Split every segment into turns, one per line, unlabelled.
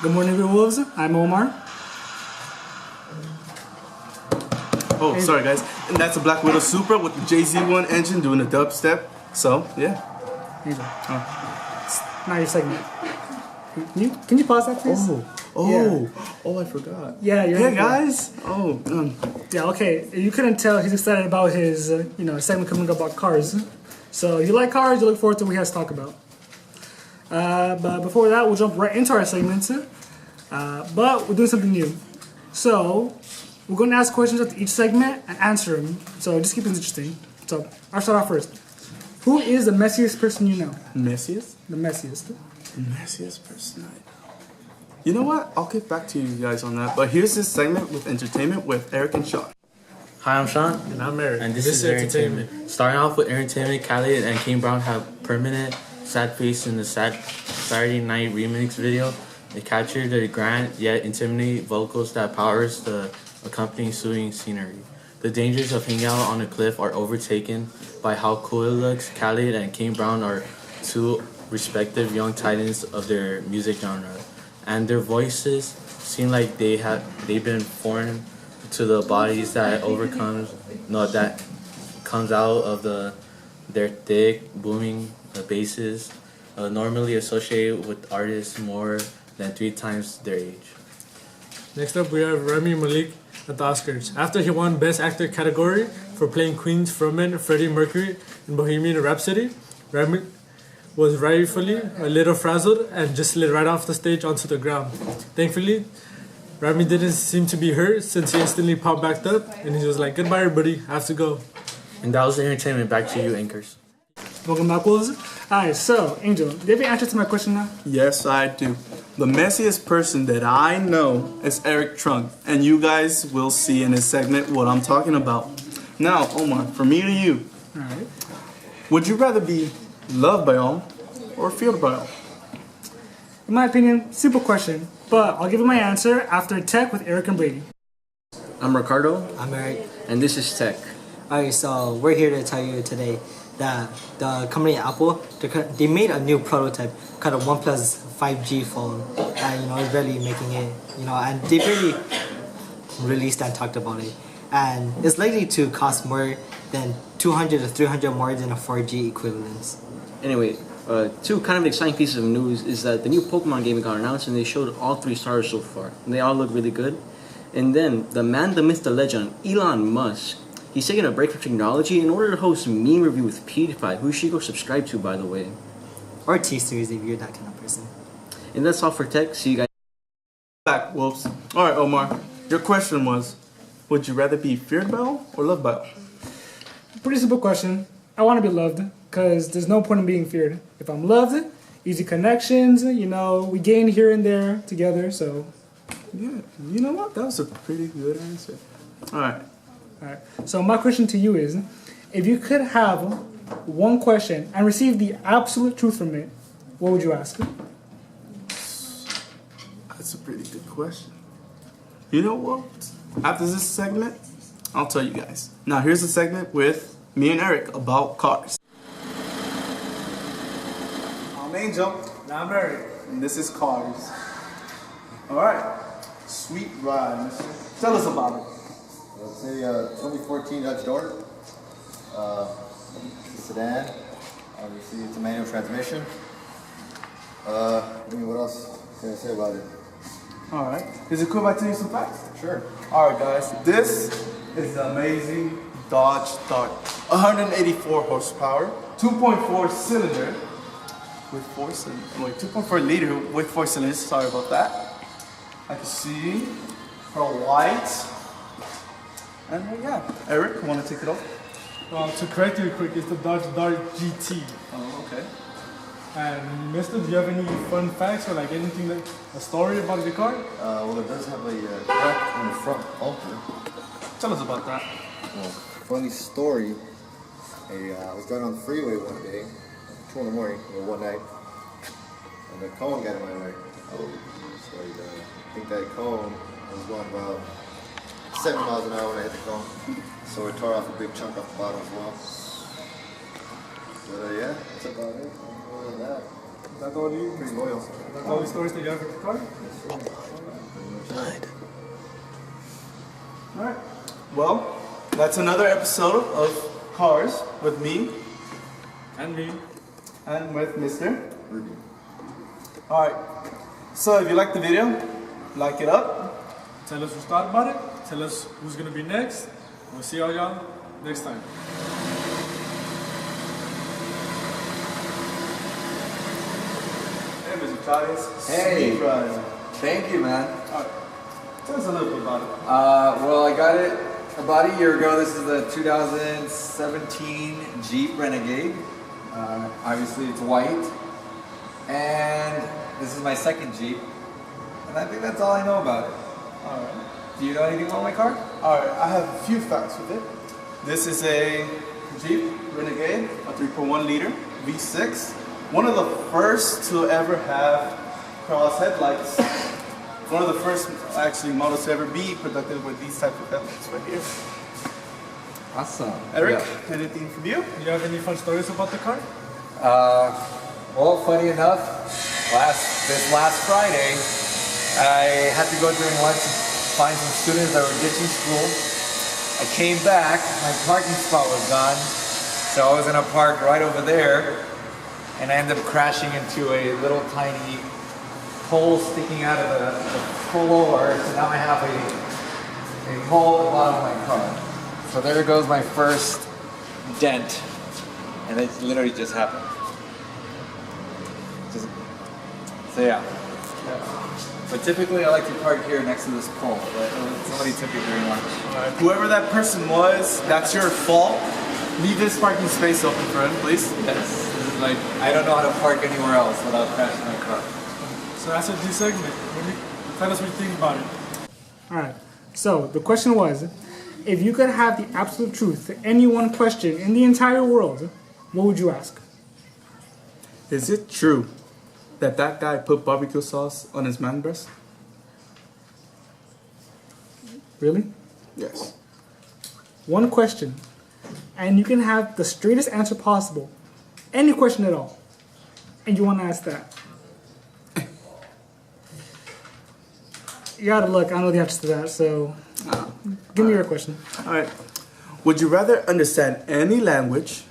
Good morning, Wolves. I'm Omar.
Oh, sorry guys. And that's a Black Widow Supra with the JZ1 engine doing a dubstep. So, yeah.
Here you go. Now your segment. Can you pause that, please?
Oh, I forgot.
Yeah, you're
Hey guys.
Yeah, okay. You couldn't tell he's excited about his, segment coming up about cars. So if you like cars, you look forward to what he has to talk about. But before that, we'll jump right into our segments. But we're doing something new. So we're going to ask questions at each segment and answer them. So just keep it interesting. So I'll start off first. Who is the messiest person you know?
Messiest?
The messiest.
The messiest person I know. You know what? I'll get back to you guys on that. But here's this segment with entertainment with Eric and Sean.
Hi, I'm Sean.
And I'm Eric.
And this is Entertainment. Starting off with Entertainment, Khaled and King Brown have permanent sad face in the Saturday Night Remix video. They captured the grand yet intimidating vocals that powers the accompanying soothing scenery. The dangers of hanging out on a cliff are overtaken by how cool it looks. Khaled and King Brown are two respective young titans of their music genre, and their voices seem like they've been foreign to the bodies that comes out of their thick, booming basses, normally associated with artists more than 3 times their age.
Next up, we have Rami Malek at the Oscars. After he won Best Actor category for playing Queen's frontman Freddie Mercury in Bohemian Rhapsody, Rami was rightfully a little frazzled and just slid right off the stage onto the ground. Thankfully, Rami didn't seem to be hurt since he instantly popped back up and he was like, "Goodbye, everybody, I have to go."
And that was the Entertainment. Back to you, anchors.
Welcome back, Wolves. Alright, so, Angel, do you have an answer to my question now?
Yes, I do. The messiest person that I know is Eric Trunk. And you guys will see in this segment what I'm talking about. Now, Omar, from me to you.
Alright.
Would you rather be loved by all or feared by all?
In my opinion, simple question, but I'll give you my answer after Tech with Eric and Brady.
I'm Ricardo,
I'm Eric.
and this is Tech.
Alright, so we're here to tell you today that the company Apple, they made a new prototype called a OnePlus 5G phone, and it's really making it, and they really released and talked about it, and it's likely to cost more than 200 to 300 more than a 4G equivalent.
Anyway, two kind of exciting pieces of news is that the new Pokemon game got announced and they showed all 3 starters so far. And they all look really good. And then, the man, the myth, the legend, Elon Musk, he's taking a break from technology in order to host Meme Review with PewDiePie, who you should go subscribe to, by the way.
Or T-Series if you're that kind of person.
And that's all for Tech. See you guys.
Back, Wolves. Alright, Omar. Your question was, would you rather be feared by all or loved by all?
Pretty simple question. I want to be loved, because there's no point in being feared. If I'm loved, easy connections, we gain here and there together, so.
Yeah, you know what? That was a pretty good answer. Alright.
Alright, so my question to you is, if you could have one question and receive the absolute truth from it, what would you ask?
That's a pretty good question. You know what? After this segment, I'll tell you guys. Now here's a segment with me and Eric about cars. I'm Angel.
And I'm Eric.
And this is Cars. Alright. Sweet ride, mister. Tell us about it.
It's a 2014 Dodge Dart. It's a sedan. Obviously, it's a manual transmission. What else can I say about it?
Alright. Is it cool if I tell you some facts?
Sure.
Alright, guys. This is the amazing Dodge Dart. 184 horsepower, 2.4 cylinder with 2.4 liter with 4 cylinders. Sorry about that. I can see her lights. And yeah, Eric, want to take it off?
To correct you quick, it's the Dodge Dart GT.
Oh, okay.
And mister, do you have any fun facts or anything, a story about the car?
Well, it does have a crack in the front bumper.
Tell us about that.
Well, funny story. I was driving on the freeway one day, 2 in the morning, one night, and the cone got in my way. So I think that cone was going about 7 miles an hour when I hit the cone. So it tore off a big chunk off the bottom as well. But yeah, that's about it. Other than that,
That's all you.
Pretty loyal.
That's all the stories that you have with the car.
Alright. Well, that's another episode of Cars with me
And me.
and with Mr. Alright. So if you liked the video, like it up.
Tell us what you thought about it. Tell us who's gonna be next. We'll see all y'all next time.
Hey, Mr. Chavez.
Hey.
Speed run.
Thank you, man.
Alright. Tell us a little bit about it.
Well, I got it about a year ago. This is the 2017 Jeep Renegade. Obviously, it's white. And this is my second Jeep. And I think that's all I know about it.
Alright.
Do you know anything about my car?
Alright, I have a few facts with it. This is a Jeep Renegade, a 3.1 liter V6. One of the first to ever have cross headlights. One of the first actually models to ever be produced with these type of headlights right here.
Awesome.
Eric,
Yeah.
anything from you?
Do you have any fun stories about the car?
Well, funny enough, this last Friday, I had to go during lunch to find some students that were ditching school. I came back, my parking spot was gone, so I was gonna park right over there, and I ended up crashing into a little tiny hole sticking out of the floor, so now I have a hole at the bottom of my car. So there goes my first dent, and it literally just happened. So yeah. But typically I like to park here next to this pole, but somebody took it during lunch.
Alright, whoever that person was, that's your fault. Leave this parking space open for him, please.
Yes, this is like, I don't know how to park anywhere else without crashing my car.
So that's a new segment. Tell us what you think about it.
Alright, so the question was, if you could have the absolute truth to any one question in the entire world, what would you ask?
Is it true that that guy put barbecue sauce on his man breast?
Really?
Yes.
One question, and you can have the straightest answer possible. Any question at all. And you want to ask that. You gotta look, I know the answer to that, so give me your question.
Alright. Would you rather understand any language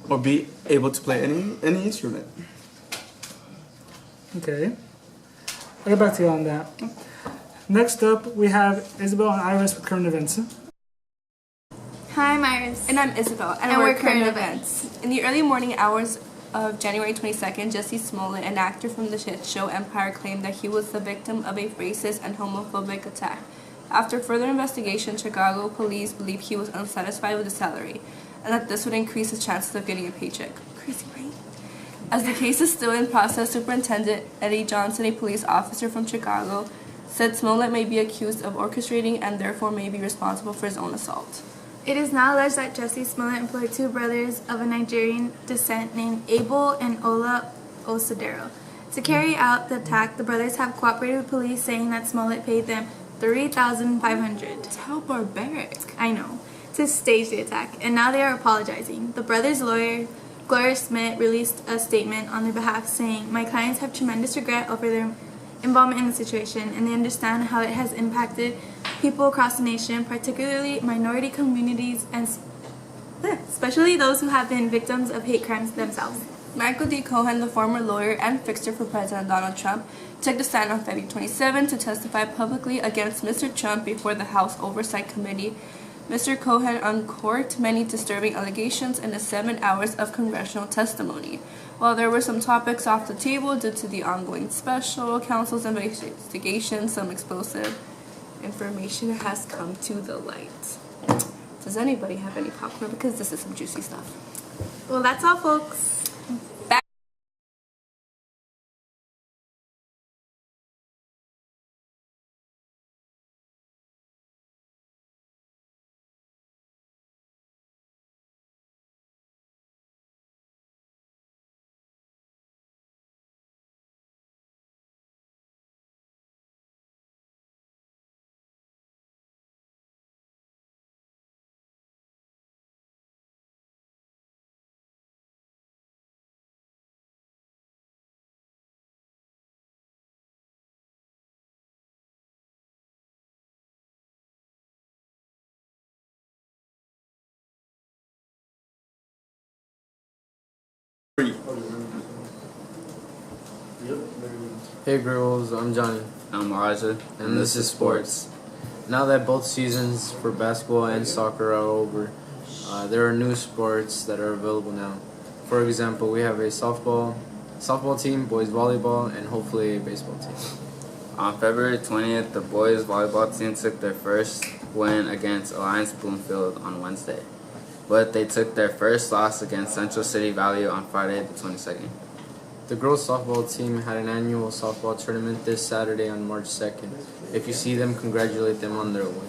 or be able to play any instrument?
Okay. I'll get back to you on that. Next up, we have Isabel and Iris with current events.
Hi, I'm Iris.
And I'm Isabel, and we're current events. In the early morning hours of January 22nd, Jesse Smollett, an actor from the hit show Empire, claimed that he was the victim of a racist and homophobic attack. After further investigation, Chicago police believe he was unsatisfied with his salary, and that this would increase his chances of getting a paycheck. Crazy, right? As the case is still in process, Superintendent Eddie Johnson, a police officer from Chicago, said Smollett may be accused of orchestrating and therefore may be responsible for his own assault.
It is now alleged that Jesse Smollett employed two brothers of a Nigerian descent named Abel and Ola Osadero. To carry out the attack, the brothers have cooperated with police, saying that Smollett paid them $3,500.
How barbaric.
I know. To stage the attack, and now they are apologizing. The brothers' lawyer, Gloria Smith, released a statement on their behalf saying, "My clients have tremendous regret over their involvement in the situation, and they understand how it has impacted people across the nation, particularly minority communities, and especially those who have been victims of hate crimes themselves."
Michael D. Cohen, the former lawyer and fixer for President Donald Trump, took the stand on February 27 to testify publicly against Mr. Trump before the House Oversight Committee. Mr. Cohen uncorked many disturbing allegations in the 7 hours of congressional testimony. While there were some topics off the table due to the ongoing special counsel's investigation, some explosive information has come to the light. Does anybody have any popcorn? Because this is some juicy stuff.
Well, that's all, folks.
Hey girls, I'm Johnny.
I'm Raja,
And this is sports. Now that both seasons for basketball and soccer are over, there are new sports that are available now. For example, we have a softball team, boys volleyball, and hopefully a baseball team.
On February 20th, the boys volleyball team took their first win against Alliance Bloomfield on Wednesday. But they took their first loss against Central City Valley on Friday the 22nd.
The girls softball team had an annual softball tournament this Saturday on March 2nd. If you see them, congratulate them on their win.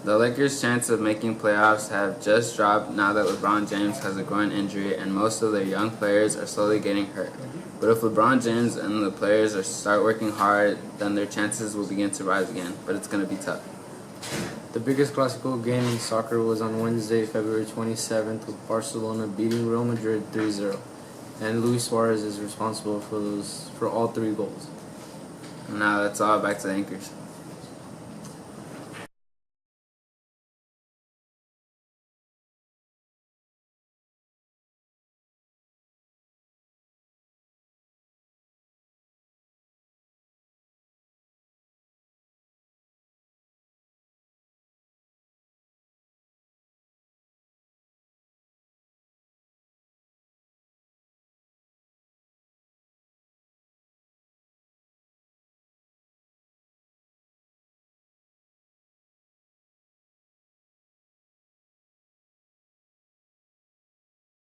The Lakers' chance of making playoffs have just dropped now that LeBron James has a groin injury and most of their young players are slowly getting hurt. But if LeBron James and the players start working hard, then their chances will begin to rise again. But it's going to be tough.
The biggest classical game in soccer was on Wednesday, February 27th, with Barcelona beating Real Madrid 3-0. And Luis Suarez is responsible for all 3 goals.
Now that's all. Back to the Anchors.